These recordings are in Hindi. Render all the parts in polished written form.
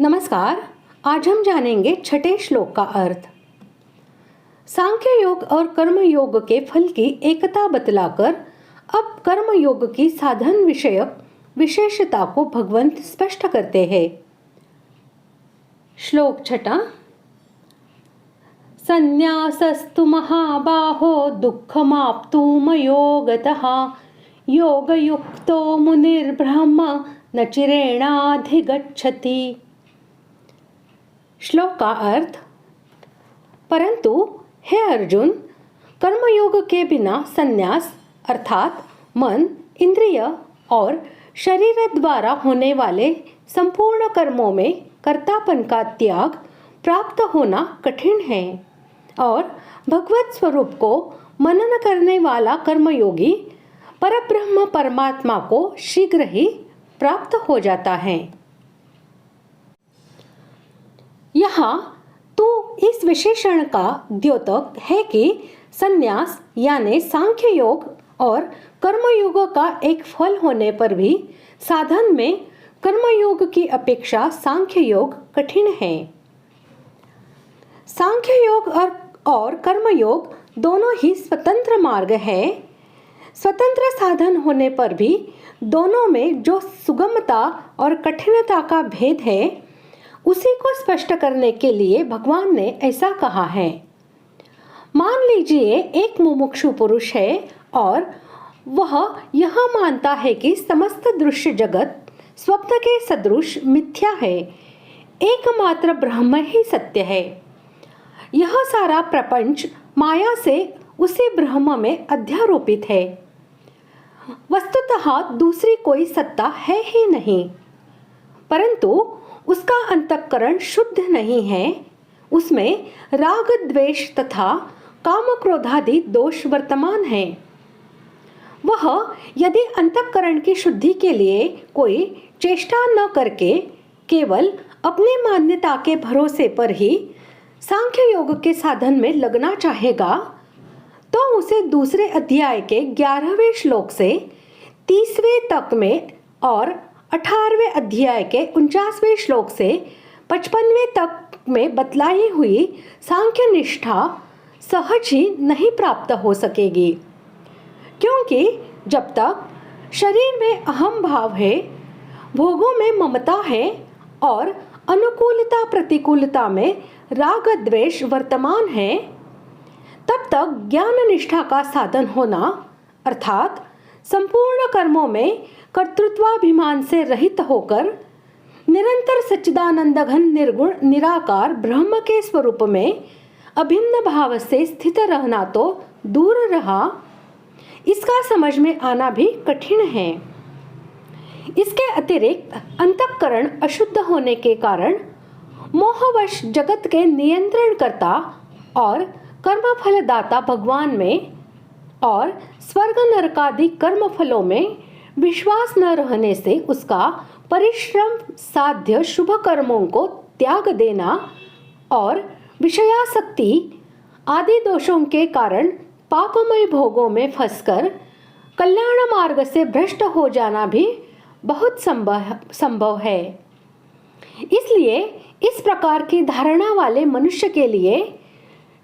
नमस्कार। आज हम जानेंगे छठे श्लोक का अर्थ। सांख्य योग और कर्म योग के फल की एकता बतलाकर अब कर्म योग की साधन विषयक विशेषता को भगवंत स्पष्ट करते हैं। श्लोक छठा। संन्यासस्तु महाबाहो दुःखमाप्तुम योगतः योगयुक्तो मुनिर्ब्रह्म न चिरेणाधिगच्छति। श्लोक का अर्थ। परंतु हे अर्जुन, कर्मयोग के बिना संन्यास अर्थात मन, इंद्रिय और शरीर द्वारा होने वाले संपूर्ण कर्मों में कर्तापन का त्याग प्राप्त होना कठिन है और भगवत स्वरूप को मनन करने वाला कर्मयोगी परब्रह्म परमात्मा को शीघ्र ही प्राप्त हो जाता है। यहाँ तो इस विशेषण का द्योतक है कि संन्यास यानी सांख्य योग और कर्मयोग का एक फल होने पर भी साधन में कर्मयोग की अपेक्षा सांख्य योग कठिन है। सांख्य योग और कर्मयोग दोनों ही स्वतंत्र मार्ग है। स्वतंत्र साधन होने पर भी दोनों में जो सुगमता और कठिनता का भेद है उसी को स्पष्ट करने के लिए भगवान ने ऐसा कहा है। मान लीजिए एक मुमुक्षु पुरुष है और वह यह मानता है कि समस्त दृश्य जगत स्वप्न के सदृश मिथ्या है, एकमात्र ब्रह्म ही सत्य है। यह सारा प्रपंच माया से उसी ब्रह्म में अध्यारोपित है। वस्तुतः दूसरी कोई सत्ता है ही नहीं, परंतु उसका अंतःकरण शुद्ध नहीं है। उसमें राग द्वेष तथा काम क्रोधादि दोष वर्तमान हैं। वह यदि अंतःकरण की शुद्धि के लिए कोई चेष्टा न करके केवल अपनी मान्यता के भरोसे पर ही सांख्य योग के साधन में लगना चाहेगा तो उसे दूसरे अध्याय के 11वें श्लोक से 30वें तक में और 18वें अध्याय के 49वें श्लोक से 55वें तक में बतलाई हुई सांख्य निष्ठा सहज ही नहीं प्राप्त हो सकेगी, क्योंकि जब तक शरीर में अहम भाव है, भोगों में ममता है और अनुकूलता प्रतिकूलता में राग द्वेष वर्तमान है, तब तक ज्ञान निष्ठा का साधन होना अर्थात संपूर्ण कर्मों में कर्तृत्वाभिमान से रहित होकर निरंतर सच्चिदानंद घन निर्गुण निराकार ब्रह्म के स्वरूप में अभिन्न भाव से स्थित रहना तो दूर रहा, इसका समझ में आना भी कठिन है। इसके अतिरिक्त अंतःकरण अशुद्ध होने के कारण मोहवश जगत के नियंत्रण करता और कर्मफलदाता भगवान में और स्वर्ग नरकादि कर्म फलों में विश्वास न रहने से उसका परिश्रम साध्य शुभ कर्मों को त्याग देना और विषयासक्ति आदि दोषों के कारण पापमय भोगों में फंसकर कल्याण मार्ग से भ्रष्ट हो जाना भी बहुत संभव है। इसलिए इस प्रकार की धारणा वाले मनुष्य के लिए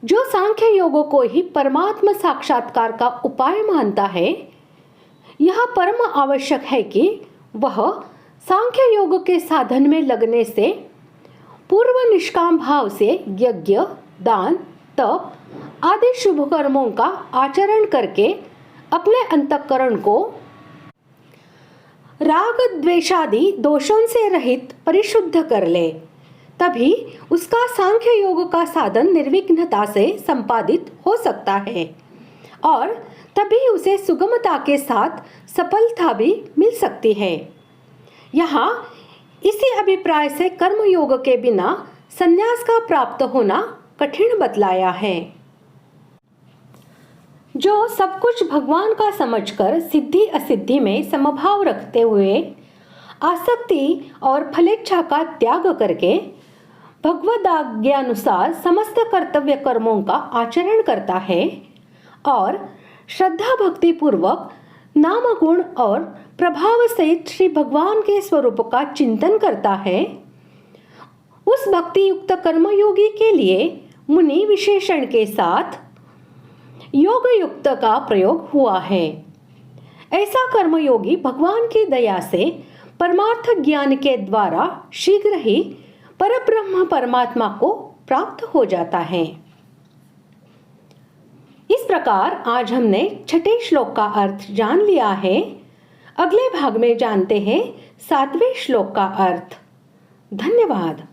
जो सांख्य योग को ही परमात्मा साक्षात्कार का उपाय मानता है, यह परम आवश्यक है कि वह सांख्य योग के साधन में लगने से पूर्व निष्काम भाव से यज्ञ, दान, तप आदि शुभ कर्मों का आचरण करके अपने अंतःकरण को राग द्वेषादि दोषों से रहित परिशुद्ध कर ले, तभी उसका सांख्य योग का साधन निर्विघ्नता से संपादित हो सकता है और तभी उसे सुगमता के साथ सफलता भी मिल सकती है। यहाँ इसी अभिप्राय से कर्मयोग के बिना संन्यास का प्राप्त होना कठिन बतलाया है। जो सब कुछ भगवान का समझकर सिद्धि असिद्धि में समभाव रखते हुए आसक्ति और फलेच्छा का त्याग करके भगवदाज्ञानुसार समस्त कर्तव्य कर्मों का आचरण करता है और श्रद्धा भक्ति पूर्वक नाम गुण और प्रभाव सहित श्री भगवान के स्वरूप का चिंतन करता है, उस भक्ति युक्त कर्मयोगी के लिए मुनि विशेषण के साथ योग युक्त का प्रयोग हुआ है। ऐसा कर्मयोगी भगवान की दया से परमार्थ ज्ञान के द्वारा शीघ्र ही परब्रह्म परमात्मा को प्राप्त हो जाता है। इस प्रकार आज हमने छठे श्लोक का अर्थ जान लिया है। अगले भाग में जानते हैं 7वें श्लोक का अर्थ। धन्यवाद।